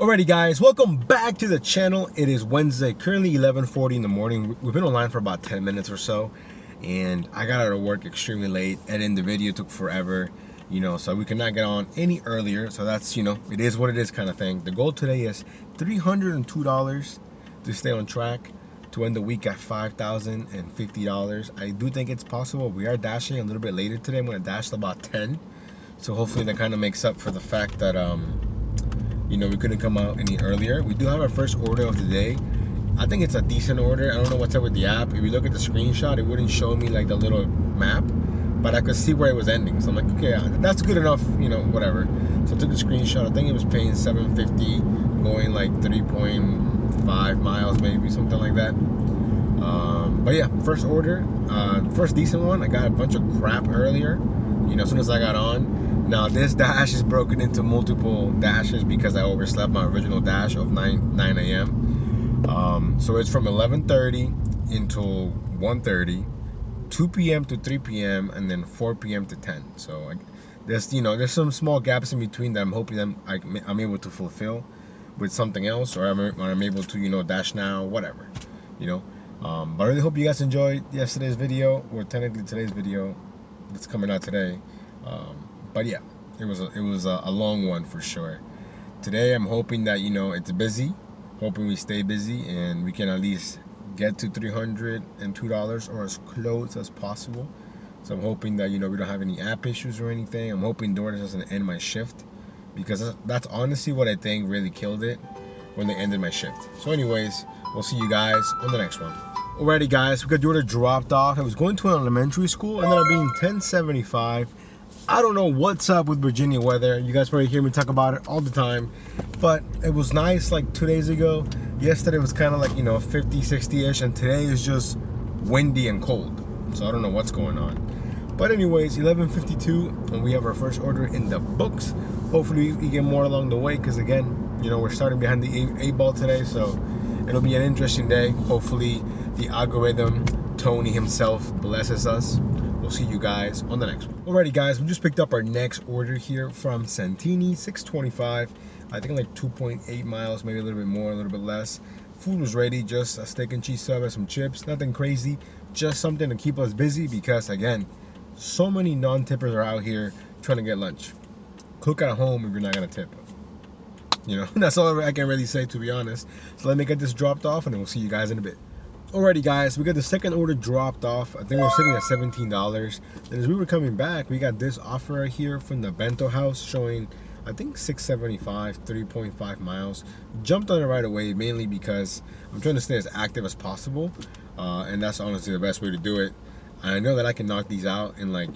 Alrighty guys, welcome back to the channel. It is Wednesday, currently 11:40 in the morning. We've been online for about 10 minutes or so, and I got out of work extremely late. Editing the video took forever, so we could not get on any earlier. So that's, it is what it is kind of thing. The goal today is $302 to stay on track to end the week at $5,050. I do think it's possible. We are dashing a little bit later today. I'm going to dash about 10. So hopefully that kind of makes up for the fact that we couldn't come out any earlier. We do have our first order of the day. I think it's a decent order. I don't know what's up with the app. If you look at the screenshot, it wouldn't show me like the little map, but I could see where it was ending. So I'm like, okay, that's good enough, whatever. So I took a screenshot. I think it was paying $7.50, going like 3.5 miles, maybe something like that. But yeah, first order, first decent one. I got a bunch of crap earlier, as soon as I got on. Now this dash is broken into multiple dashes because I overslept my original dash of 9 a.m. So it's from 11:30 until 1:30, 2 p.m. to 3 p.m. and then 4 p.m. to 10. So there's some small gaps in between that I'm hoping that I'm able to fulfill with something else, or I'm able to dash now, whatever, But I really hope you guys enjoyed yesterday's video, or technically today's video that's coming out today. But yeah, it was a long one for sure. Today I'm hoping that it's busy, hoping we stay busy and we can at least get to $302 or as close as possible. So I'm hoping that we don't have any app issues or anything. I'm hoping Doordash doesn't end my shift, because that's honestly what I think really killed it, when they ended my shift. So anyways, we'll see you guys on the next one. Alrighty guys, we got Doordash dropped off. I was going to an elementary school, ended up being $10.75. I don't know what's up with Virginia weather. You guys probably hear me talk about it all the time, but it was nice like 2 days ago. Yesterday was kind of like 50, 60-ish, and today is just windy and cold. So I don't know what's going on. But anyways, 11:52, and we have our first order in the books. Hopefully we get more along the way, because again, we're starting behind the eight ball today, so it'll be an interesting day. Hopefully the algorithm, Tony himself, blesses us. We'll see you guys on the next one. Alrighty guys, we just picked up our next order here from Santini, $6.25. I think like 2.8 miles, maybe a little bit more, a little bit less. Food was ready, just a steak and cheese sub and some chips. Nothing crazy, just something to keep us busy, because again, so many non-tippers are out here trying to get lunch. Cook at home if you're not gonna tip. That's all I can really say, to be honest. So let me get this dropped off and then we'll see you guys in a bit. Alrighty guys, we got the second order dropped off. I think we're sitting at $17. And as we were coming back, we got this offer right here from the Bento House showing, I think, $6.75, 3.5 miles. Jumped on it right away, mainly because I'm trying to stay as active as possible. And that's honestly the best way to do it. I know that I can knock these out in like,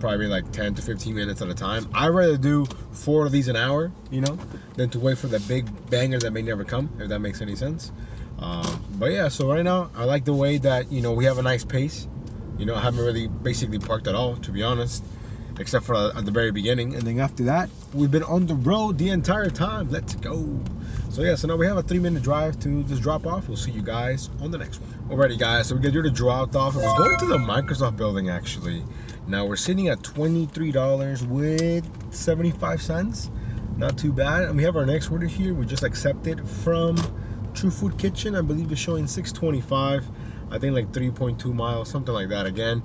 probably like 10 to 15 minutes at a time. I'd rather do 4 of these an hour, than to wait for the big banger that may never come, if that makes any sense. But yeah, so right now I like the way that we have a nice pace. I haven't really basically parked at all, to be honest, except for at the very beginning, and then after that we've been on the road the entire time. Let's go. So yeah, so now we have a 3-minute drive to this drop off. We'll see you guys on the next one. Alrighty guys, so we got your dropped off. I was going to the Microsoft building actually. Now we're sitting at $23 with 75 cents. Not too bad. And we have our next order here. We just accepted from True Food Kitchen. I believe it's showing $6.25. I think like 3.2 miles, something like that. Again,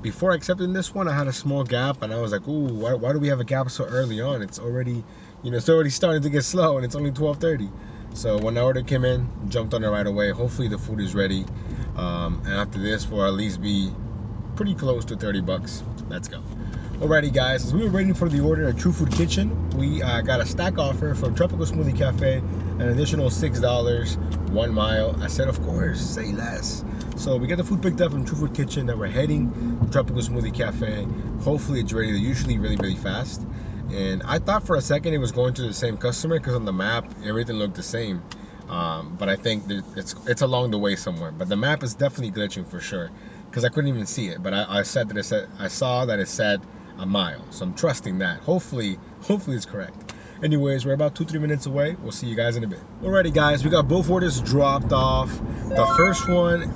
before accepting this one, I had a small gap, and I was like, ooh, why do we have a gap so early on? It's already, it's already starting to get slow, and it's only 12:30. So when the order came in, jumped on it right away. Hopefully the food is ready, and after this we'll at least be pretty close to 30 bucks. Let's go. Alrighty guys, as we were waiting for the order at True Food Kitchen, we got a stack offer from Tropical Smoothie Cafe, an additional $6, 1 mile. I said, of course, say less. So we got the food picked up from True Food Kitchen. Now we're heading to Tropical Smoothie Cafe. Hopefully it's ready. They're usually really, really fast. And I thought for a second it was going to the same customer, because on the map everything looked the same. But I think it's along the way somewhere. But the map is definitely glitching for sure, because I couldn't even see it. But I saw that it said a mile, so I'm trusting that. Hopefully it's correct. Anyways, we're about 2-3 minutes away. We'll see you guys in a bit. Alrighty guys, we got both orders dropped off. The first one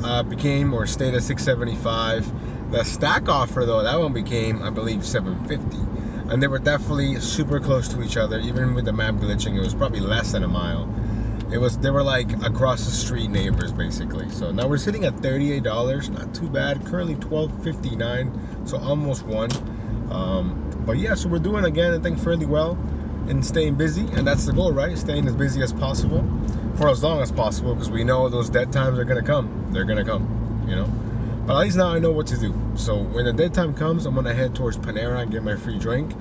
stayed at $6.75. The stack offer though, that one became, I believe, $7.50. and they were definitely super close to each other. Even with the map glitching, it was probably less than a mile. They were like across the street neighbors basically. So now we're sitting at $38, not too bad. Currently $12.59, so almost one. But yeah, so we're doing again, I think, fairly well and staying busy, and that's the goal, right? Staying as busy as possible for as long as possible, because we know those dead times are gonna come. They're gonna come, you know. But at least now I know what to do. So when the dead time comes, I'm gonna head towards Panera and get my free drink.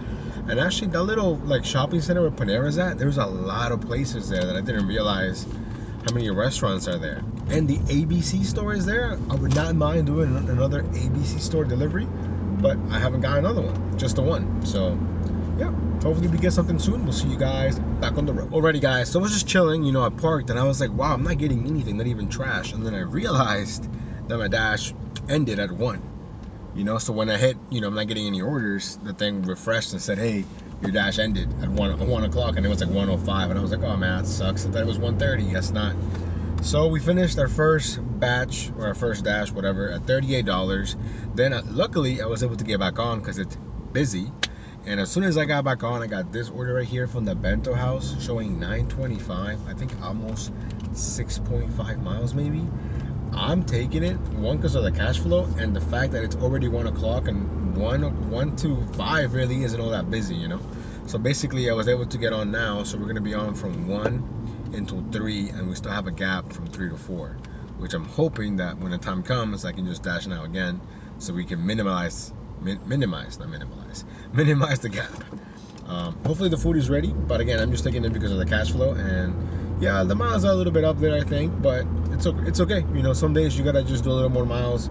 And actually, that little like shopping center where Panera's at, there's a lot of places there that I didn't realize how many restaurants are there. And the ABC store is there. I would not mind doing another ABC store delivery, but I haven't got another one, just the one. So yeah, hopefully we get something soon. We'll see you guys back on the road. Alrighty guys, so I was just chilling, you know, I parked and I was like, wow, I'm not getting anything, not even trash. And then I realized that my dash ended at 1. You know, so when I hit, you know, I'm not getting any orders, the thing refreshed and said, hey, your dash ended at 1 o'clock, and it was like 1:05, and I was like, oh man, that sucks. I thought it was 1:30. Guess not. So we finished our first batch, or our first dash, whatever, at $38. Then luckily I was able to get back on because it's busy. And as soon as I got back on, I got this order right here from the Bento House showing 925, I think almost 6.5 miles maybe. I'm taking it, one, because of the cash flow, and the fact that it's already 1 o'clock, and 1 to 5 really isn't all that busy, you know. So basically I was able to get on now, so we're gonna be on from 1 until 3, and we still have a gap from 3 to 4, which I'm hoping that when the time comes I can just dash now again, so we can minimize the gap. Hopefully the food is ready, but again, I'm just taking it because of the cash flow. And yeah, the miles are a little bit up there, I think, but it's okay. You know, some days you gotta just do a little more miles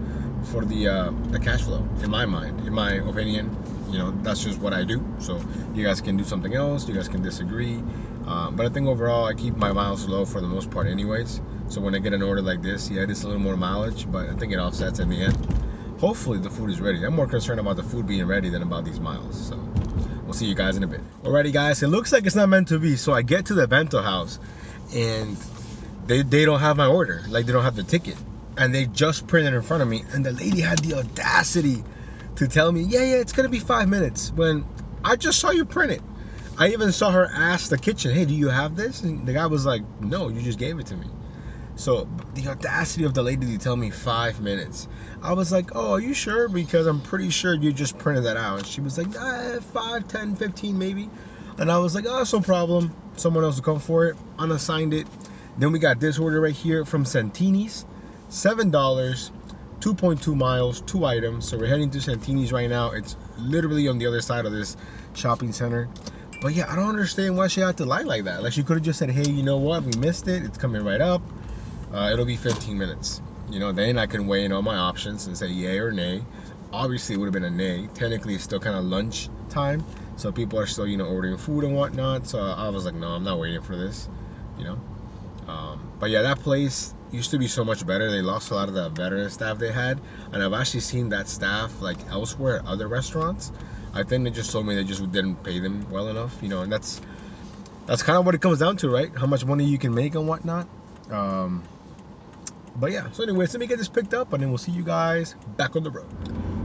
for the cash flow, in my mind, in my opinion. You know, that's just what I do. So you guys can do something else, you guys can disagree, but I think overall I keep my miles low for the most part anyways. So when I get an order like this, yeah, it's a little more mileage, but I think it offsets in the end. Hopefully the food is ready. I'm more concerned about the food being ready than about these miles. So we'll see you guys in a bit. Alrighty guys, it looks like it's not meant to be. So I get to the Bento House and they don't have my order. Like, they don't have the ticket. And they just printed in front of me. And the lady had the audacity to tell me, yeah, it's gonna be 5 minutes, when I just saw you print it. I even saw her ask the kitchen, hey, do you have this? And the guy was like, no, you just gave it to me. So the audacity of the lady to tell me 5 minutes. I was like, oh, are you sure? Because I'm pretty sure you just printed that out. And she was like, 5, 10, 15 maybe. And I was like, oh, it's no problem. Someone else will come for it. Unassigned it. Then we got this order right here from Santini's. $7, 2.2 miles, 2 items. So we're heading to Santini's right now. It's literally on the other side of this shopping center. But yeah, I don't understand why she had to lie like that. Like, she could have just said, hey, you know what? We missed it. It's coming right up. It'll be 15 minutes. You know, then I can weigh in all my options and say yay or nay. Obviously, it would have been a nay. Technically, it's still kind of lunch time, so people are still, you know, ordering food and whatnot. So I was like, no, I'm not waiting for this, you know. But yeah, that place used to be so much better. They lost a lot of the veteran staff they had, and I've actually seen that staff like elsewhere at other restaurants. I think they just told me they just didn't pay them well enough, you know, and that's kind of what it comes down to, right? How much money you can make and whatnot. But yeah, so anyways, let me get this picked up and then we'll see you guys back on the road.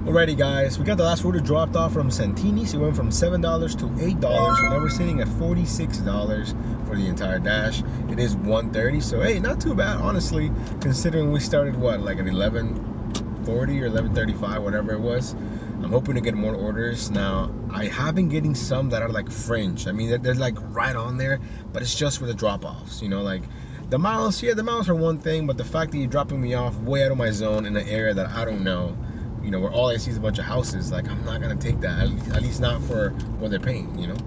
Alrighty guys, we got the last order dropped off from Santini's. It went from $7 to $8, so now we're sitting at $46 for the entire dash. It is 1:30, so hey, not too bad, honestly, considering we started, what, like at 11:40 or 11:35, whatever it was. I'm hoping to get more orders. Now, I have been getting some that are like fringe. I mean, they're like right on there, but it's just for the drop-offs, you know, like the miles. Yeah, the miles are one thing, but the fact that you're dropping me off way out of my zone in an area that I don't know, you know, where all I see is a bunch of houses, like, I'm not gonna take that, at least not for what they're paying, you know.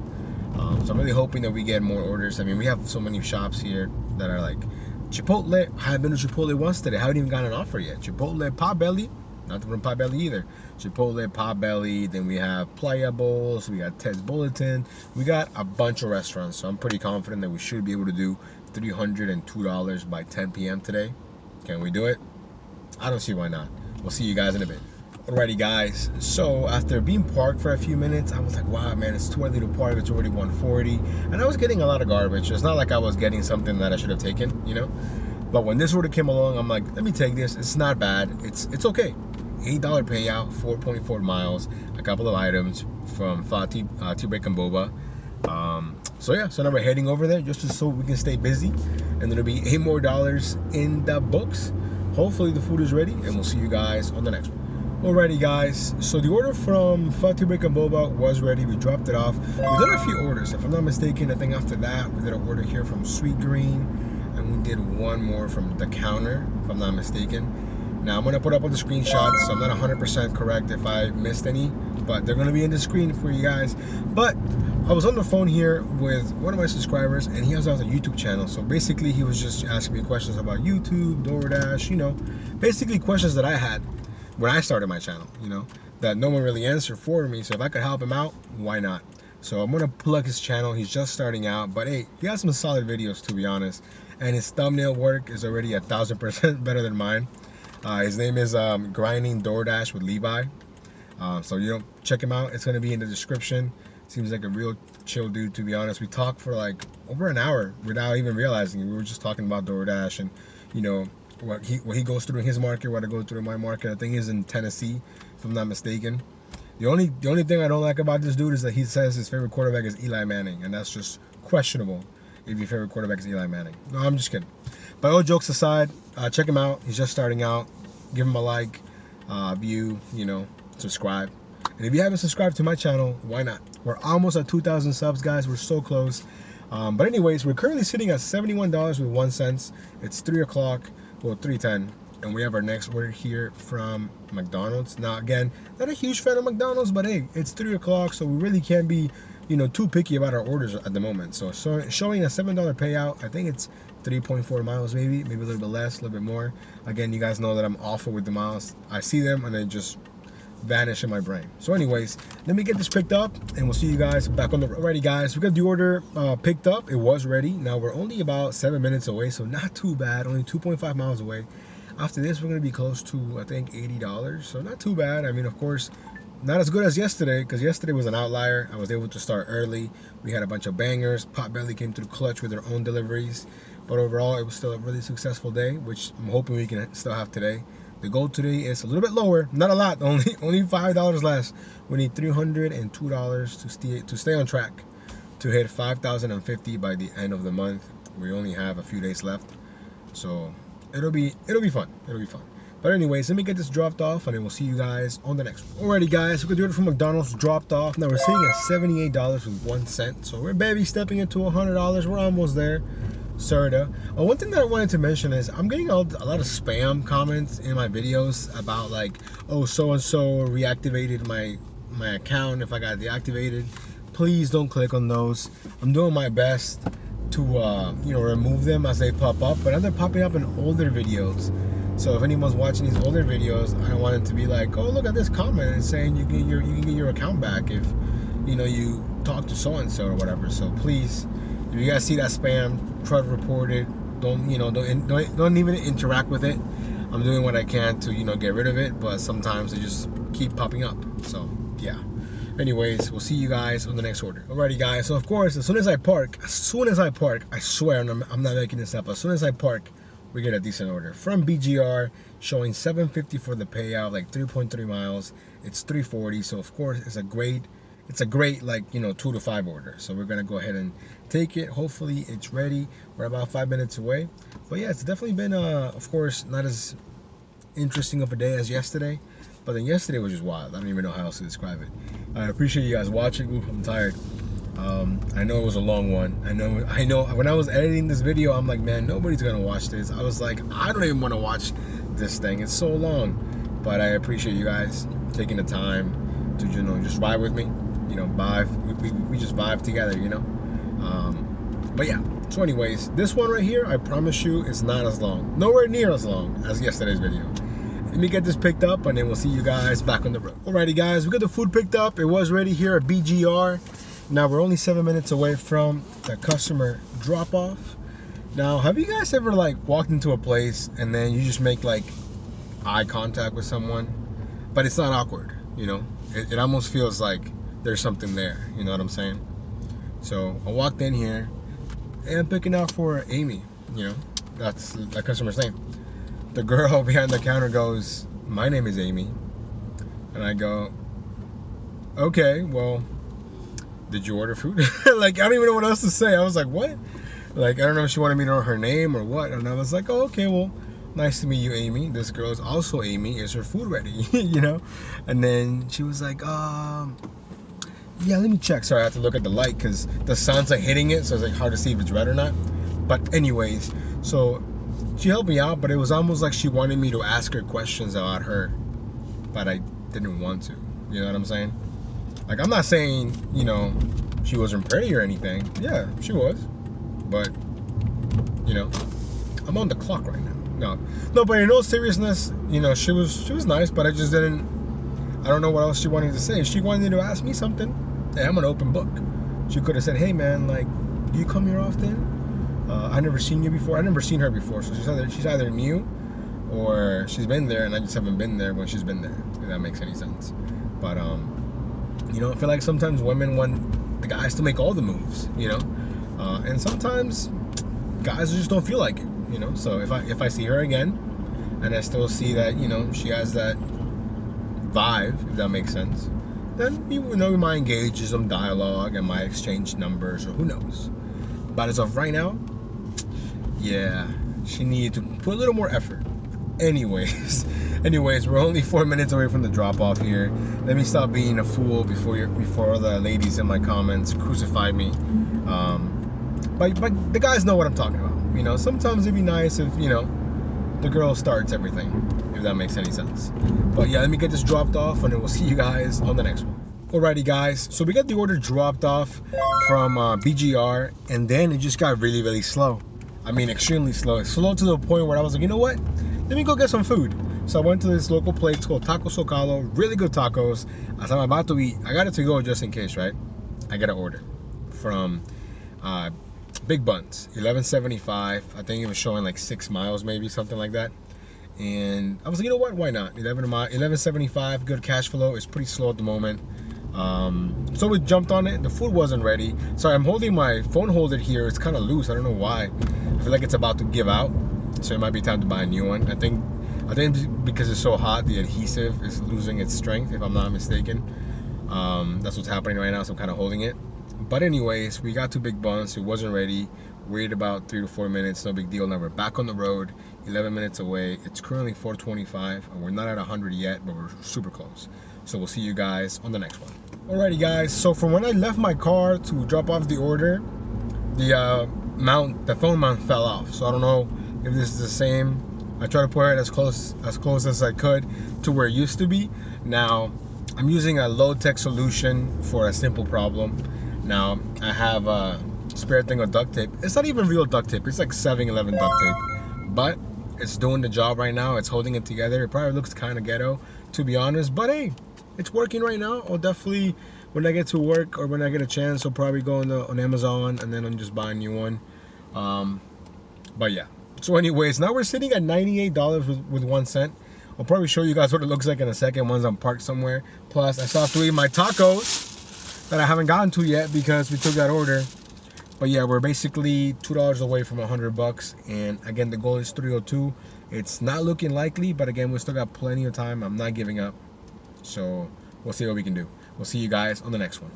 So I'm really hoping that we get more orders. I mean, we have so many shops here that are like Chipotle. I haven't been to Chipotle once today. I haven't even got an offer yet. Chipotle, Potbelly, not from Potbelly either. Chipotle, Potbelly. Then we have Playa Bowls. We got Ted's Bulletin. We got a bunch of restaurants. So I'm pretty confident that we should be able to do $302 by 10 p.m. today. Can we do it? I don't see why not. We'll see you guys in a bit. Alrighty guys, so after being parked for a few minutes, I was like, wow man, it's too early to park, it's already 1:40, and I was getting a lot of garbage. It's not like I was getting something that I should have taken, you know. But when this order came along, I'm like, let me take this. It's not bad. It's okay. $8 payout, 4.4 miles, a couple of items from Tea Break and Boba. So yeah, so now we're heading over there just so we can stay busy, and there'll be $8 more in the books. Hopefully the food is ready, and we'll see you guys on the next one. Alrighty guys, so the order from Tea Break and Boba was ready. We dropped it off. We've done a few orders, if I'm not mistaken. I think after that we did an order here from Sweet Green, and we did one more from The Counter, if I'm not mistaken. Now I'm gonna put up all the screenshots, so I'm not 100% correct if I missed any, but they're gonna be in the screen for you guys. But I was on the phone here with one of my subscribers, and he has a YouTube channel. So basically he was just asking me questions about YouTube, DoorDash, you know, basically questions that I had when I started my channel, you know, that no one really answered for me. So if I could help him out, why not? So I'm gonna plug his channel. He's just starting out, but hey, he has some solid videos, to be honest, and his thumbnail work is already 1,000% better than mine. His name is Grinding Doordash with Levi. So you know, check him out. It's gonna be in the description. Seems like a real chill dude, to be honest. We talked for like over an hour without even realizing it. We were just talking about DoorDash and, you know, what he goes through in his market, what I go through in my market. I think he's in Tennessee, if I'm not mistaken. The only thing I don't like about this dude is that he says his favorite quarterback is Eli Manning, and that's just questionable if your favorite quarterback is Eli Manning. No, I'm just kidding. But all jokes aside, check him out. He's just starting out. Give him a like, view, you know, subscribe. And if you haven't subscribed to my channel, why not? We're almost at 2,000 subs, guys. We're so close. But anyways, we're currently sitting at $71.01. It's 3 o'clock, well, 3:10, and we have our next order here from McDonald's. Now, again, not a huge fan of McDonald's, but hey, it's 3 o'clock, so we really can't be, you know, too picky about our orders at the moment. So showing a $7 payout. I think it's 3.4 miles, maybe a little bit less, a little bit more. Again, you guys know that I'm awful with the miles. I see them and they just vanish in my brain. So anyways, let me get this picked up and we'll see you guys back on the road. Alrighty guys, we got the order picked up. It was ready. Now we're only about 7 minutes away, so not too bad. Only 2.5 miles away. After this, we're gonna be close to, I think, $80, so not too bad. I mean, of course, not as good as yesterday, because yesterday was an outlier. I was able to start early. We had a bunch of bangers. Potbelly came through clutch with their own deliveries, but overall it was still a really successful day, which I'm hoping we can still have today. The goal today is a little bit lower, not a lot, only $5 less. We need $302 to stay on track to hit 5,050 by the end of the month. We only have a few days left, so it'll be fun. It'll be fun. But anyways, let me get this dropped off, and then we'll see you guys on the next one. Alrighty guys, we got the order from McDonald's dropped off. Now we're sitting at $78.01, so we're barely stepping into $100. We're almost there. Sorta. One thing that I wanted to mention is I'm getting a lot of spam comments in my videos about like, oh, so-and-so reactivated my account if I got deactivated. Please don't click on those. I'm doing my best to you know, remove them as they pop up, but they're popping up in older videos. So if anyone's watching these older videos, I don't want it to be like, oh, look at this comment and saying you can get your account back if, you know, you talk to so-and-so or whatever. So please, if you guys see that spam, try to report it. Don't even interact with it. I'm doing what I can to, you know, get rid of it, but sometimes they just keep popping up. So yeah. Anyways, we'll see you guys on the next order. Alrighty guys, so of course, as soon as I park, I swear I'm not making this up, as soon as I park, we get a decent order from BGR showing $7.50 for the payout, like 3.3 miles. It's 3.40, so of course it's a great like, you know, 2 to 5 order. So we're gonna go ahead and take it. Hopefully it's ready. We're about 5 minutes away, but yeah, it's definitely been of course not as interesting of a day as yesterday, but then yesterday was just wild. I don't even know how else to describe it. I appreciate you guys watching. Ooh, I'm tired. I know it was a long one. I know when I was editing this video, I'm like, man, nobody's gonna watch this. I was like, I don't even want to watch this thing, it's so long. But I appreciate you guys taking the time to, you know, just ride with me, you know, we just vibe together, you know. But yeah, so anyways, this one right here, I promise you, is not as long, nowhere near as long as yesterday's video. Let me get this picked up, and then we'll see you guys back on the road. Alrighty guys, we got the food picked up. It was ready here at BGR. Now we're only 7 minutes away from the customer drop off. Now, have you guys ever like walked into a place and then you just make like eye contact with someone, but it's not awkward, you know? It almost feels like there's something there, you know what I'm saying? So I walked in here and I'm picking out for Amy, you know, that's the customer's name. The girl behind the counter goes, my name is Amy. And I go, okay, well, did you order food? Like, I don't even know what else to say. I was like, what? Like, I don't know if she wanted me to know her name or what. And I was like, oh, okay, well, nice to meet you, Amy. This girl is also Amy. Is her food ready? You know? And then she was like, yeah, let me check. Sorry, I have to look at the light because the sun's like hitting it, so it's like hard to see if it's red or not. But anyways, so she helped me out, but it was almost like she wanted me to ask her questions about her, but I didn't want to. You know what I'm saying? Like, I'm not saying, you know, she wasn't pretty or anything. Yeah, she was. But, you know, I'm on the clock right now. No, but in all seriousness, you know, she was nice, but I don't know what else she wanted to say. She wanted to ask me something. Hey, I'm an open book. She could have said, hey man, like, do you come here often? I've never seen you before. I've never seen her before, so she's either new or she's been there and I just haven't been there when she's been there, if that makes any sense. But you know, I feel like sometimes women want the guys to make all the moves, you know, and sometimes guys just don't feel like it, you know. So if I see her again and I still see that, you know, she has that vibe, if that makes sense, then you know, we might engage in some dialogue and might exchange numbers or who knows. But as of right now, yeah, she needed to put a little more effort. Anyways, we're only 4 minutes away from the drop off here. Let me stop being a fool before the ladies in my comments crucify me. But the guys know what I'm talking about. You know, sometimes it'd be nice if, you know, the girl starts everything, if that makes any sense. But yeah, let me get this dropped off and then we'll see you guys on the next one. Alrighty guys, so we got the order dropped off from BGR, and then it just got really, really slow. I mean, extremely slow. Slow to the point where I was like, you know what? Let me go get some food. So I went to this local place called Taco Socalo, really good tacos. As I'm about to eat, I got it to go just in case, right? I got an order from Big Buns, $11.75. I think it was showing like 6 miles, maybe something like that. And I was like, you know what? Why not? $11.75, good cash flow. It's pretty slow at the moment. So we jumped on it. The food wasn't ready. Sorry, I'm holding my phone holder here. It's kind of loose. I don't know why. I feel like it's about to give out, so it might be time to buy a new one. I think because it's so hot, the adhesive is losing its strength, if I'm not mistaken. That's what's happening right now, so I'm kind of holding it. But anyways, we got to Big Buns. It wasn't ready. Waited about 3 to 4 minutes. No big deal. Now we're back on the road, 11 minutes away. It's currently 4:25, and we're not at 100 yet, but we're super close. So we'll see you guys on the next one. Alrighty guys, so from when I left my car to drop off the order, the phone mount fell off. So I don't know if this is the same. I tried to put it as close as I could to where it used to be. Now I'm using a low-tech solution for a simple problem. Now I have a spare thing of duct tape. It's not even real duct tape. It's like 7-Eleven duct tape, but it's doing the job right now. It's holding it together. It probably looks kind of ghetto, to be honest, but hey, it's working right now. I'll definitely, when I get to work or when I get a chance, I'll probably go on Amazon and then I'll just buy a new one. But yeah. So anyways, now we're sitting at $98 with 1 cent. I'll probably show you guys what it looks like in a second once I'm parked somewhere. Plus, I still have to eat my tacos that I haven't gotten to yet because we took that order. But yeah, we're basically $2 away from 100 bucks. And again, the goal is 302. It's not looking likely, but again, we still got plenty of time. I'm not giving up. So we'll see what we can do. We'll see you guys on the next one.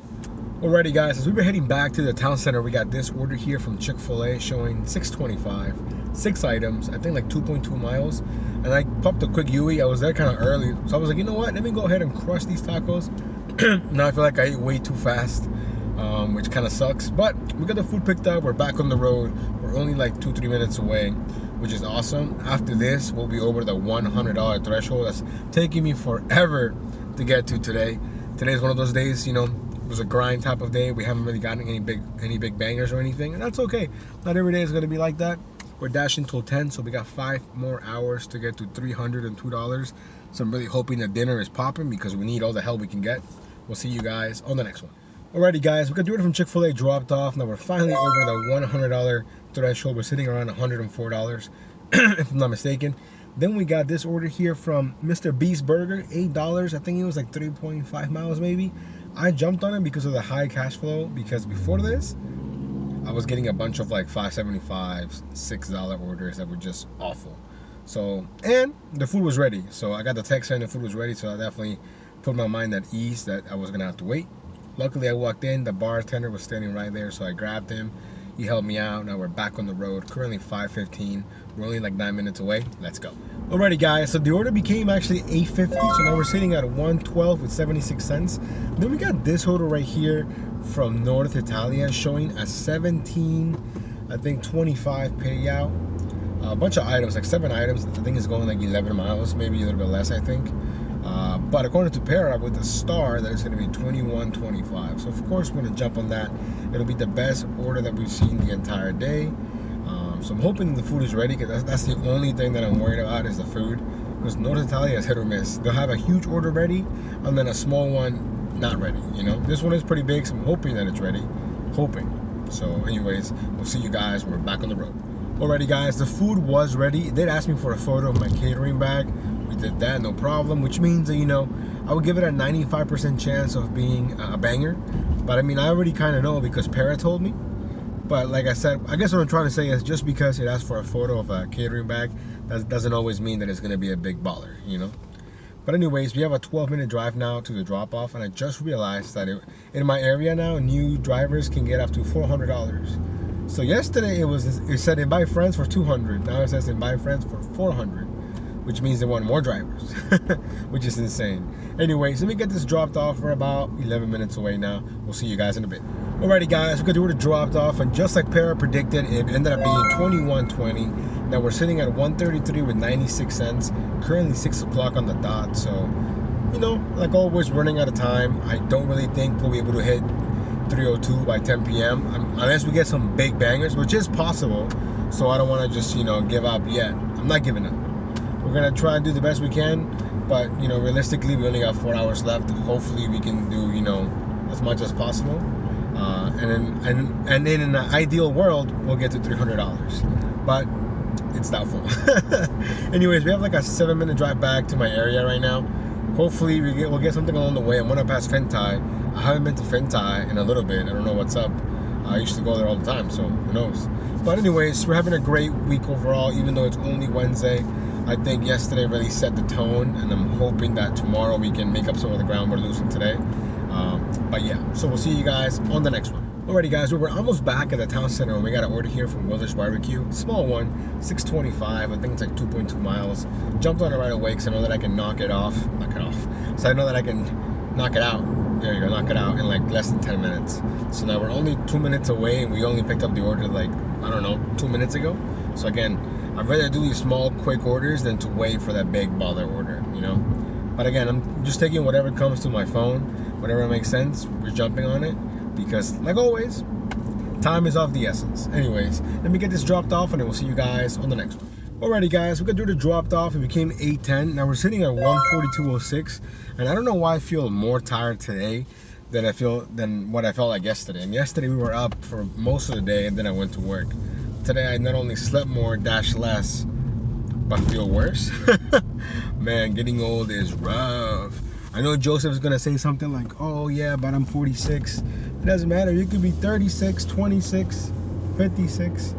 Alrighty guys, as we were heading back to the town center, we got this order here from Chick-fil-A showing $6.25, 6 items, I think like 2.2 miles. And I popped a quick Yui. I was there kind of early, so I was like, you know what, let me go ahead and crush these tacos. Now I feel like I ate way too fast, which kind of sucks. But we got the food picked up. We're back on the road. We're only like 2-3 minutes away, which is awesome. After this, we'll be over the $100 threshold. That's taking me forever to get to today. Today's one of those days, you know, it was a grind type of day. We haven't really gotten any big bangers or anything, and that's okay. Not every day is gonna be like that. We're dashing till 10, so we got 5 more hours to get to $302. So I'm really hoping that dinner is popping because we need all the help we can get. We'll see you guys on the next one. Alrighty guys, we got the order from Chick-fil-A dropped off. Now we're finally over the $100 threshold. We're sitting around $104, if I'm not mistaken. Then we got this order here from Mr. B's Burger, $8. I think it was like 3.5 miles maybe. I jumped on it because of the high cash flow, because before this, I was getting a bunch of like $5.75, $6 orders that were just awful. So, and the food was ready. So I got the text saying the food was ready, so I definitely put my mind at ease that I was gonna have to wait. Luckily, I walked in, the bartender was standing right there, so I grabbed him. He helped me out. Now we're back on the road. Currently 5:15. We're only like 9 minutes away. Let's go. Alrighty, guys. So the order became actually $8.50. So now we're sitting at $112 with 76 cents. Then we got this order right here from North Italia showing a 17, I think 25 payout. A bunch of items, like 7 items. I think it's going like 11 miles, maybe a little bit less, I think. But according to Para, with the star, that is going to be 21.25. So of course we're going to jump on that. It'll be the best order that we've seen the entire day. So I'm hoping the food is ready, because that's the only thing that I'm worried about is the food. Because North Italia is hit or miss. They'll have a huge order ready, and then a small one not ready. You know, this one is pretty big, so I'm hoping that it's ready. Hoping. So anyways, we'll see you guys when we're back on the road. Alrighty, guys, the food was ready. They did ask me for a photo of my catering bag. We did that, no problem, which means that, you know, I would give it a 95% chance of being a banger. But I mean, I already kind of know because Para told me. But like I said, I guess what I'm trying to say is just because it asked for a photo of a catering bag, that doesn't always mean that it's going to be a big baller, you know. But anyways, we have a 12-minute drive now to the drop-off, and I just realized that in my area now, new drivers can get up to $400. So yesterday it said invite friends for $200. Now it says invite friends for $400, which means they want more drivers, which is insane. Anyways, let me get this dropped off. We're about 11 minutes away now. We'll see you guys in a bit. Alrighty, guys, we're gonna do it dropped off, and just like Para predicted, it ended up being 21.20. Now we're sitting at 133 with 96 cents. Currently 6 o'clock on the dot. So, you know, like always, running out of time. I don't really think we'll be able to hit 302 by 10 p.m. Unless we get some big bangers, which is possible. So I don't want to just, you know, give up yet. I'm not giving up. We're gonna try and do the best we can, but you know, realistically, we only got 4 hours left. Hopefully, we can do, you know, as much as possible. And in an ideal world, we'll get to $300, but it's doubtful. Anyways, we have like a 7-minute drive back to my area right now. Hopefully, we'll get something along the way. I'm gonna pass Fentai. I haven't been to Fentai in a little bit. I don't know what's up. I used to go there all the time, so who knows. But anyways, we're having a great week overall, even though it's only Wednesday. I think yesterday really set the tone, and I'm hoping that tomorrow we can make up some of the ground we're losing today. But yeah, so we'll see you guys on the next one. Alrighty, guys, we're almost back at the town center, and we got an order here from Wilder's Barbecue. Small one, $6.25. I think it's like 2.2 miles. Jumped on it right away because I know that I can knock it off. So I know that I can knock it out. There you go, knock it out in like less than 10 minutes. So now we're only 2 minutes away, and we only picked up the order like, I don't know, 2 minutes ago. So again, I'd rather do these small, quick orders than to wait for that big baller order, you know? But again, I'm just taking whatever comes to my phone, whatever makes sense, we're jumping on it. Because, like always, time is of the essence. Anyways, let me get this dropped off, and then we'll see you guys on the next one. Alrighty, guys, we're gonna do the dropped off. It became 8:10. Now we're sitting at 142.06, and I don't know why I feel more tired today than what I felt like yesterday. And yesterday we were up for most of the day, and then I went to work. Today I not only slept more, less, but feel worse. Man, getting old is rough. I know Joseph's gonna say something like, oh yeah, but I'm 46. It doesn't matter, you could be 36, 26, 56,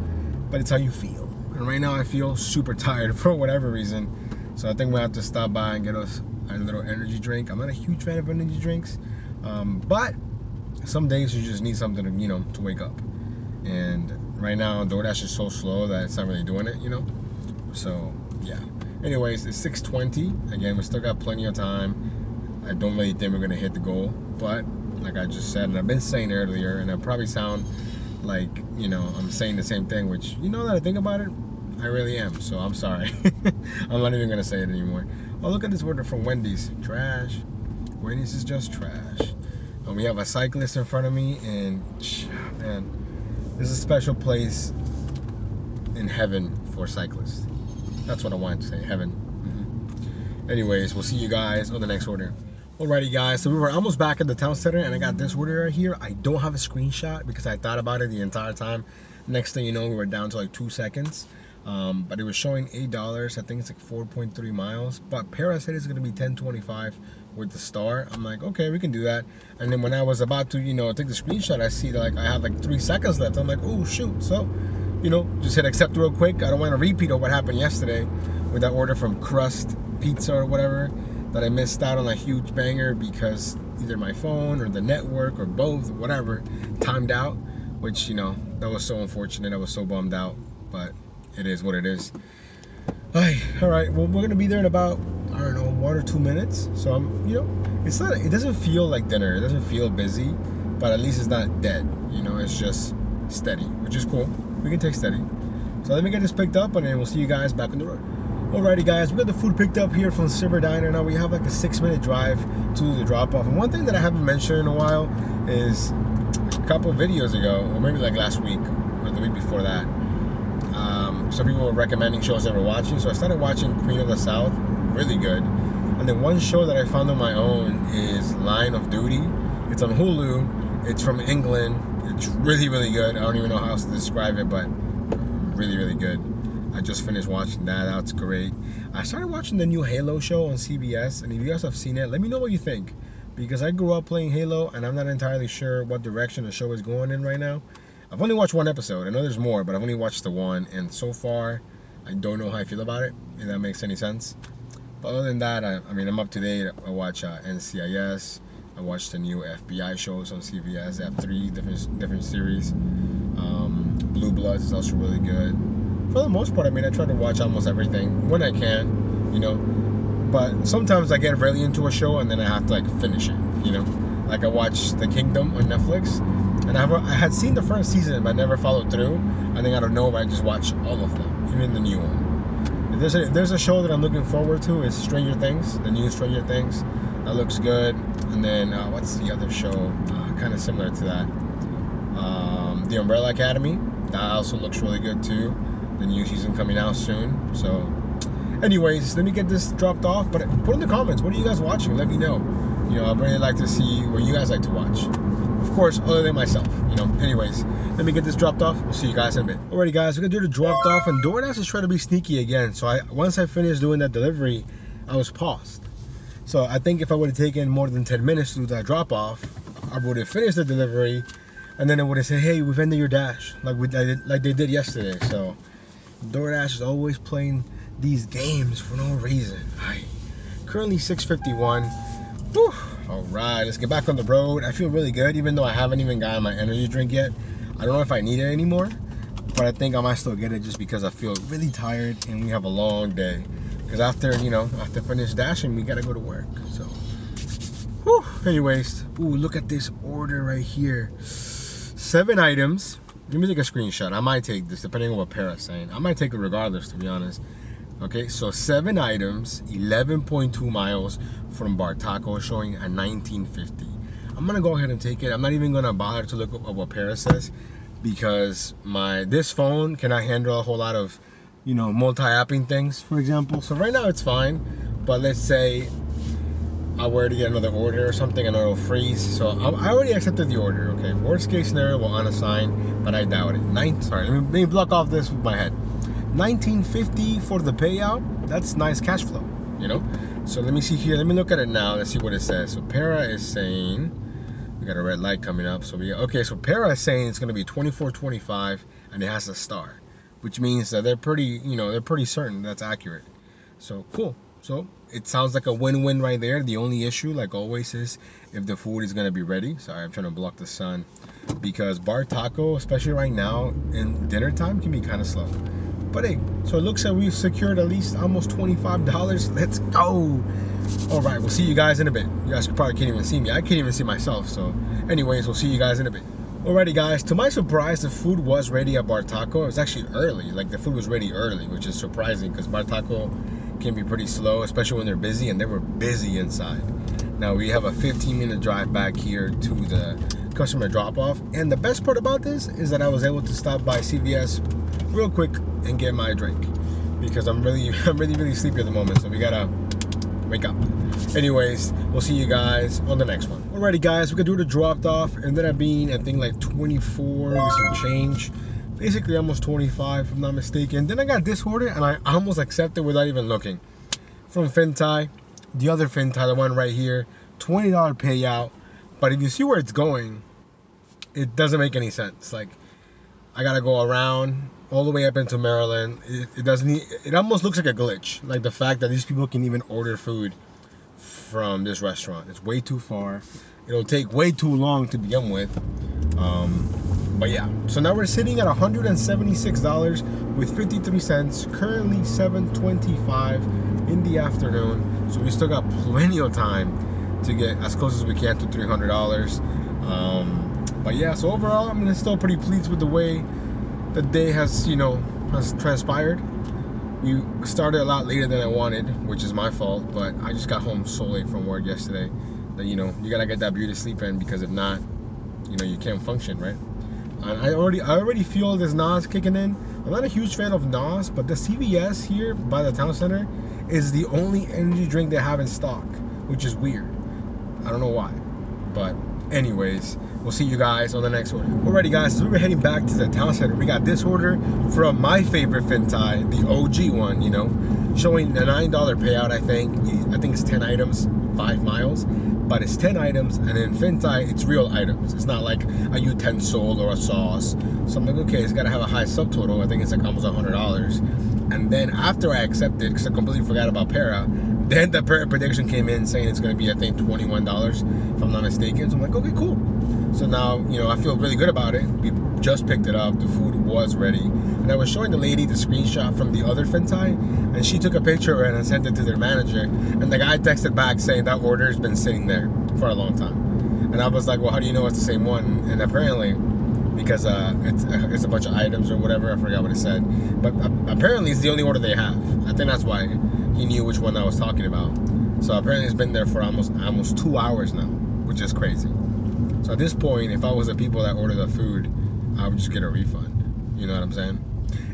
but it's how you feel. And right now I feel super tired for whatever reason. So I think we'll have to stop by and get us a little energy drink. I'm not a huge fan of energy drinks, but some days you just need something to, you know, to wake up. And right now Doordash is so slow that it's not really doing it, you know? So yeah. Anyways, it's 6:20. Again, we still got plenty of time. I don't really think we're gonna hit the goal, but like I just said, and I've been saying earlier, and I probably sound like, you know, I'm saying the same thing, which, you know, that I think about it, I really am. So I'm sorry. I'm not even gonna say it anymore. Oh, look at this order from Wendy's. Trash. Wendy's is just trash. And we have a cyclist in front of me, and man, this is a special place in heaven for cyclists. That's what I wanted to say, heaven. Anyways, we'll see you guys on the next order. Alrighty, guys, so we were almost back at the town center, and I got this order right here. I don't have a screenshot because I thought about it the entire time. Next thing you know, we were down to like 2 seconds. But it was showing $8. I think it's like 4.3 miles. But Para said it's gonna be 10.25 with the star. I'm like, okay, we can do that. And then when I was about to, you know, take the screenshot, I see that like I have like 3 seconds left. I'm like, oh shoot. So, you know, just hit accept real quick. I don't want to repeat of what happened yesterday with that order from Crust Pizza or whatever. that I missed out on a huge banger because either my phone or the network or both, whatever, timed out, which, you know, that was so unfortunate. I was so bummed out, but it is what it is. All right, well, we're gonna be there in about, I don't know, 1 or 2 minutes. So I'm, you know, it doesn't feel like dinner. It doesn't feel busy, but at least it's not dead. You know, it's just steady, which is cool. We can take steady. So let me get this picked up, and then we'll see you guys back on the road. Alrighty, guys, we got the food picked up here from Silver Diner. Now we have like a 6-minute drive to the drop-off. And one thing that I haven't mentioned in a while is a couple videos ago, or maybe like last week or the week before that, some people were recommending shows they were watching. So I started watching Queen of the South, really good. And then one show that I found on my own is Line of Duty. It's on Hulu. It's from England. It's really, really good. I don't even know how else to describe it, but really, really good. I just finished watching that. That's great. I started watching the new Halo show on CBS, and if you guys have seen it, let me know what you think, because I grew up playing Halo, and I'm not entirely sure what direction the show is going in right now. I've only watched one episode. I know there's more, but I've only watched the one, and so far, I don't know how I feel about it, if that makes any sense. But other than that, I mean, I'm up to date. I watch NCIS. I watched the new FBI shows on CBS. They have 3 different series. Blue Bloods is also really good. For the most part, I mean, I try to watch almost everything when I can, you know. But sometimes I get really into a show and then I have to like finish it, you know. Like I watched The Kingdom on Netflix, and I had seen the first season but never followed through. I think out of nowhere I just watched all of them, even the new one. If there's a show that I'm looking forward to, is Stranger Things, the new Stranger Things. That looks good. And then what's the other show kind of similar to that? The Umbrella Academy. That also looks really good too. The new season coming out soon. So anyways, let me get this dropped off. But put in the comments, what are you guys watching? Let me know. You know, I'd really like to see what you guys like to watch. Of course, other than myself, you know. Anyways, let me get this dropped off. We'll see you guys in a bit. Alrighty, guys, we're gonna do the dropped off, and Doordash is trying to be sneaky again. So once I finished doing that delivery, I was paused. So I think if I would have taken more than 10 minutes to do that drop off, I would have finished the delivery, and then it would have said, "Hey, we've ended your dash," like they did yesterday. So Doordash is always playing these games for no reason. Currently 6:51. Whew. All right, let's get back on the road. I feel really good, even though I haven't even gotten my energy drink yet. I don't know if I need it anymore, but I think I might still get it just because I feel really tired and we have a long day. Because after finish dashing, we gotta go to work. So, whew. Anyways, ooh, look at this order right here. 7 items. Let me take a screenshot. I might take this, depending on what Para's saying. I might take it regardless, to be honest. Okay, so 7 items, 11.2 miles from Bar Taco, showing at $19.50. I'm gonna go ahead and take it. I'm not even gonna bother to look at what Para says, because this phone cannot handle a whole lot of, you know, multi-apping things, for example. So right now it's fine, but let's say I were to get another order or something and it'll freeze. So I already accepted the order. Okay, worst case scenario, we'll unassign, but I doubt it. Let me block off this with my head. $19.50 for the payout. That's nice cash flow, you know. So let me see here. Let me look at it now. Let's see what it says. So Para is saying, we got a red light coming up. So so Para is saying it's gonna be $24.25 and it has a star, which means that they're pretty certain that's accurate. So cool. So it sounds like a win-win right there. The only issue, like always, is if the food is gonna be ready. Sorry, I'm trying to block the sun, because Bar Taco, especially right now in dinner time, can be kind of slow. But hey, so it looks like we've secured at least almost $25. Let's go. All right, we'll see you guys in a bit. You guys probably can't even see me. I can't even see myself. So anyways, we'll see you guys in a bit. Alrighty, guys, to my surprise, the food was ready at Bar Taco. It was actually early. Like, the food was ready early, which is surprising because Bar Taco can be pretty slow, especially when they're busy, and they were busy inside. Now we have a 15-minute drive back here to the customer drop-off, and the best part about this is that I was able to stop by CVS real quick and get my drink, because I'm really sleepy at the moment, so we gotta wake up. Anyways, we'll see you guys on the next one. Alrighty, guys, we're gonna do the dropped off, and ended up being, I think, like 24 with some change, basically almost 25 if I'm not mistaken. Then I got this order and I almost accepted without even looking, from Fintai, the other Fintai, the one right here, $20 payout. But if you see where it's going, it doesn't make any sense. Like, I gotta go around all the way up into Maryland. It almost looks like a glitch, like the fact that these people can even order food from this restaurant. It's way too far. It'll take way too long to begin with. But yeah, so now we're sitting at $176 with 53 cents. Currently 7:25 in the afternoon. So we still got plenty of time to get as close as we can to $300. But yeah, so overall, I'm still pretty pleased with the way the day has, has transpired. We started a lot later than I wanted, which is my fault, but I just got home so late from work yesterday that, you gotta get that beauty sleep in, because if not, you can't function, right? And I already feel this NOS kicking in. I'm not a huge fan of NOS, but the CVS here by the town center is the only energy drink they have in stock, which is weird. I don't know why, but anyways, we'll see you guys on the next order. Alrighty guys, so we're heading back to the town center. We got this order from my favorite Fintai, the OG one, showing the $9 payout. I think it's 10 items, 5 miles, but it's 10 items, and in Fintai, it's real items. It's not like a utensil or a sauce. So I'm like, okay, it's gotta have a high subtotal. I think it's like almost $100. And then after I accepted, because I completely forgot about para, then the para prediction came in saying it's gonna be, I think, $21, if I'm not mistaken. So I'm like, okay, cool. So now, I feel really good about it. We just picked it up. The food was ready. And I was showing the lady the screenshot from the other Fintai, and she took a picture and sent it to their manager. And the guy texted back saying that order's been sitting there for a long time. And I was like, well, how do you know it's the same one? And apparently, because it's a bunch of items or whatever, I forgot what it said. But apparently it's the only order they have. I think that's why he knew which one I was talking about. So apparently it's been there for almost 2 hours now, which is crazy. So at this point, if I was the people that ordered the food, I would just get a refund. You know what I'm saying?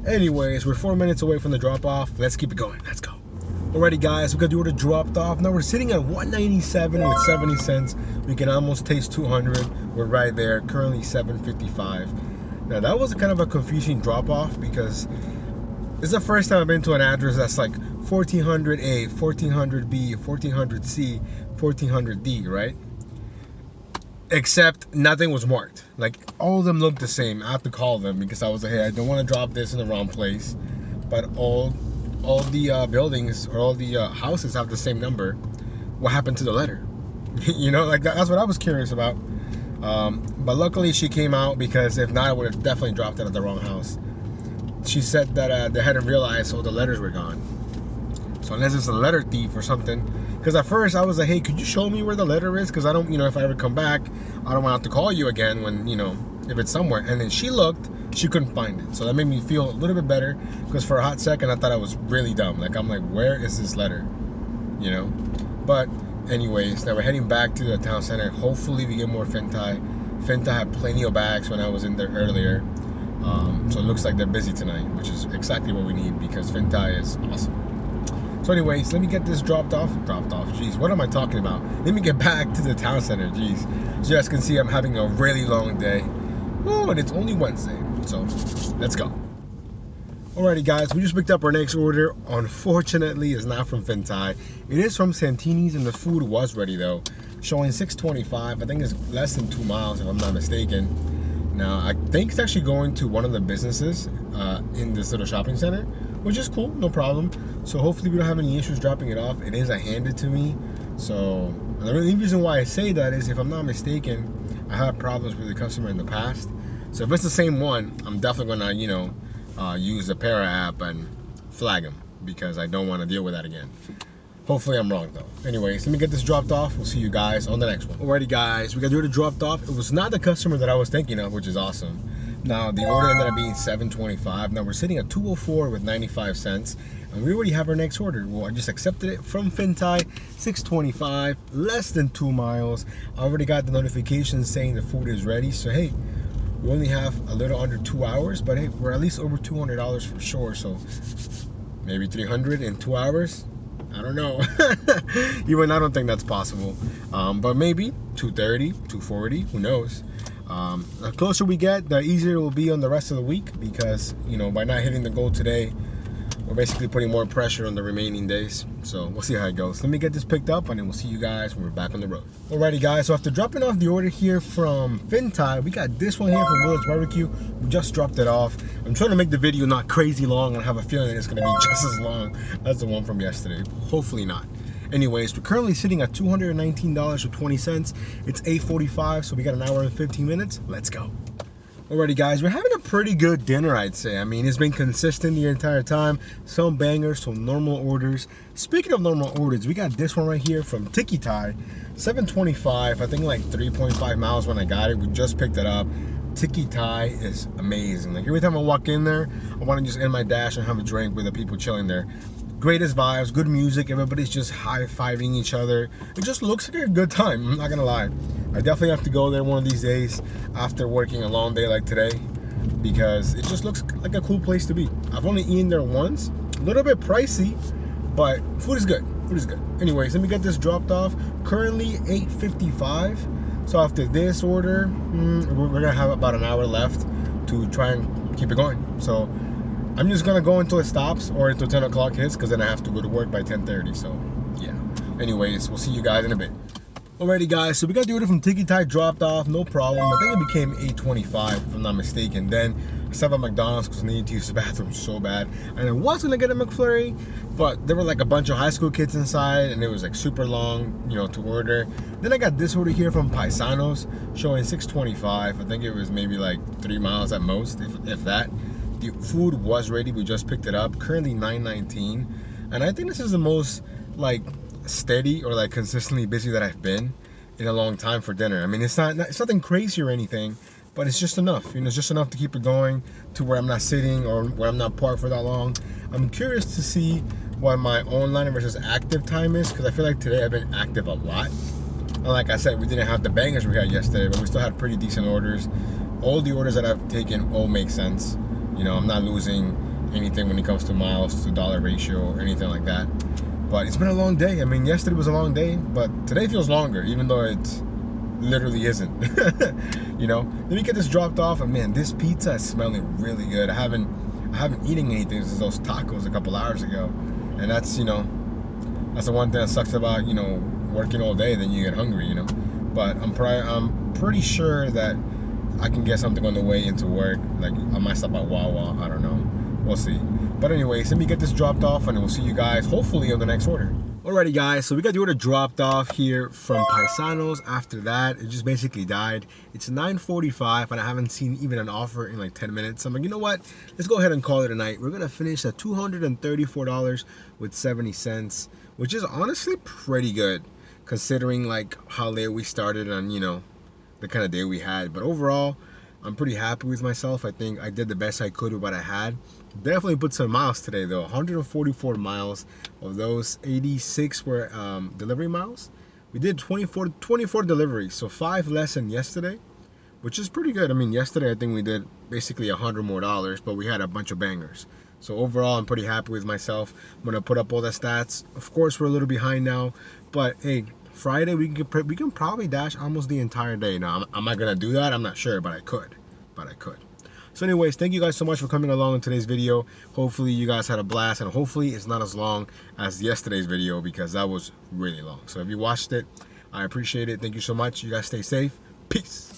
Anyways, we're 4 minutes away from the drop-off. Let's keep it going. Let's go. Alrighty, guys, we got the order dropped off. Now we're sitting at $197 with 70 cents. We can almost taste 200. We're right there. Currently $7.55. Now that was kind of a confusing drop-off, because this is the first time I've been to an address that's like 1400A, 1400B, 1400C, 1400D, right? Except nothing was marked. Like, all of them looked the same. I have to call them, because I was like, hey, I don't want to drop this in the wrong place. But all the buildings, or all the houses have the same number. What happened to the letter? Like that's what I was curious about. But luckily she came out, because if not, I would have definitely dropped it at the wrong house. She said that they hadn't realized all the letters were gone. So unless it's a letter thief or something. Because at first I was like, hey, could you show me where the letter is? Because I don't, if I ever come back, I don't want to have to call you again when, if it's somewhere. And then she looked, she couldn't find it. So that made me feel a little bit better, because for a hot second I thought I was really dumb. Like, I'm like, where is this letter? But anyways, now we're heading back to the town center. Hopefully we get more Fintai. Fintai had plenty of bags when I was in there earlier. So it looks like they're busy tonight, which is exactly what we need, because Fintai is awesome. So anyways, let me get this dropped off. Jeez, what am I talking about? Let me get back to the town center. Jeez. So you guys can see I'm having a really long day. Oh, and it's only Wednesday. So let's go. Alrighty, guys, we just picked up our next order. Unfortunately, it's not from Fintai. It is from Santini's, and the food was ready though. Showing $6.25. I think it's less than 2 miles, if I'm not mistaken. Now, I think it's actually going to one of the businesses in this little shopping center, which is cool, no problem. So hopefully we don't have any issues dropping it off. It is handed to me. So the only reason why I say that is, if I'm not mistaken, I had problems with the customer in the past. So if it's the same one, I'm definitely gonna, use the Para app and flag him, because I don't want to deal with that again. Hopefully I'm wrong though. Anyways, let me get this dropped off. We'll see you guys on the next one. Alrighty, guys, we got the order dropped off. It was not the customer that I was thinking of, which is awesome. Now the order ended up being $7.25. Now we're sitting at $204 with 95 cents, and we already have our next order. Well, I just accepted it from Fintai. $6.25, less than 2 miles. I already got the notification saying the food is ready. So hey, we only have a little under 2 hours, but hey, we're at least over $200 for sure. So maybe 300 in 2 hours. I don't know. Even I don't think that's possible. But maybe 230, 240, who knows? The closer we get, the easier it will be on the rest of the week, because, by not hitting the goal today, we're basically putting more pressure on the remaining days. So we'll see how it goes. Let me get this picked up, and then we'll see you guys when we're back on the road. Alrighty, guys, so after dropping off the order here from Fintai, we got this one here from Willard's Barbecue. We just dropped it off. I'm trying to make the video not crazy long, and I have a feeling it's going to be just as long as the one from yesterday. Hopefully not. Anyways, we're currently sitting at $219.20. It's 8:45, so we got an hour and 15 minutes. Let's go. Alrighty guys, we're having a pretty good dinner, I'd say. I mean, it's been consistent the entire time. Some bangers, some normal orders. Speaking of normal orders, we got this one right here from Tiki Thai. $7.25, I think like 3.5 miles when I got it. We just picked it up. Tiki Thai is amazing. Like every time I walk in there, I want to just end my dash and have a drink with the people chilling there. Greatest vibes, good music, everybody's just high-fiving each other. It just looks like a good time, I'm not gonna lie. I definitely have to go there one of these days after working a long day like today, because it just looks like a cool place to be. I've only eaten there once, a little bit pricey, but food is good, food is good. Anyways, let me get this dropped off. Currently 8:55, so after this order, we're gonna have about an hour left to try and keep it going. So I'm just gonna go until it stops or until 10 o'clock hits, because then I have to go to work by 10:30. So yeah. Anyways, we'll see you guys in a bit. Alrighty guys, so we got the order from Tiki Thai dropped off, no problem. I think it became 8:25 if I'm not mistaken. Then I stopped at McDonald's because I needed to use the bathroom so bad. And I was gonna get a McFlurry, but there were like a bunch of high school kids inside and it was like super long, you know, to order. Then I got this order here from Paisanos showing 6:25. I think it was maybe like 3 miles at most, if that. The food was ready, we just picked it up. Currently $9.19, and I think this is the most like steady or like consistently busy that I've been in a long time for dinner. I mean, it's nothing crazy or anything, but it's just enough. You know, it's just enough to keep it going to where I'm not sitting or where I'm not parked for that long. I'm curious to see what my online versus active time is, because I feel like today I've been active a lot. And like I said, we didn't have the bangers we had yesterday, but we still had pretty decent orders. All the orders that I've taken all make sense. You know, I'm not losing anything when it comes to miles to dollar ratio or anything like that. But it's been a long day. I mean, yesterday was a long day, but today feels longer, even though it literally isn't. You know, let me get this dropped off, and man, this pizza is smelling really good. I haven't eaten anything since those tacos a couple hours ago, and that's, you know, that's the one thing that sucks about, you know, working all day. Then you get hungry, you know. But I'm pretty sure that I can get something on the way into work. Like I might stop at Wawa, I don't know, we'll see. But anyways, let me get this dropped off and we'll see you guys hopefully on the next order. Alrighty guys, so we got the order dropped off here from Paisanos. After that, it just basically died. It's 9:45 and I haven't seen even an offer in like 10 minutes. So I'm like, you know what, let's go ahead and call it a night. We're gonna finish at $234.70, which is honestly pretty good considering like how late we started and, you know, the kind of day we had. But overall, I'm pretty happy with myself. I think I did the best I could with what I had. Definitely put some miles today though. 144 miles. Of those, 86 were delivery miles. We did 24 deliveries, so 5 less than yesterday, which is pretty good. I mean, yesterday I think we did basically $100 more, but we had a bunch of bangers. So overall, I'm pretty happy with myself. I'm gonna put up all the stats. Of course, we're a little behind now, but hey, Friday we can probably dash almost the entire day. Now I'm not gonna do that, I'm not sure, but I could. So anyways, thank you guys so much for coming along in today's video. Hopefully you guys had a blast, and hopefully it's not as long as yesterday's video, because that was really long. So if you watched it, I appreciate it. Thank you so much. You guys stay safe. Peace.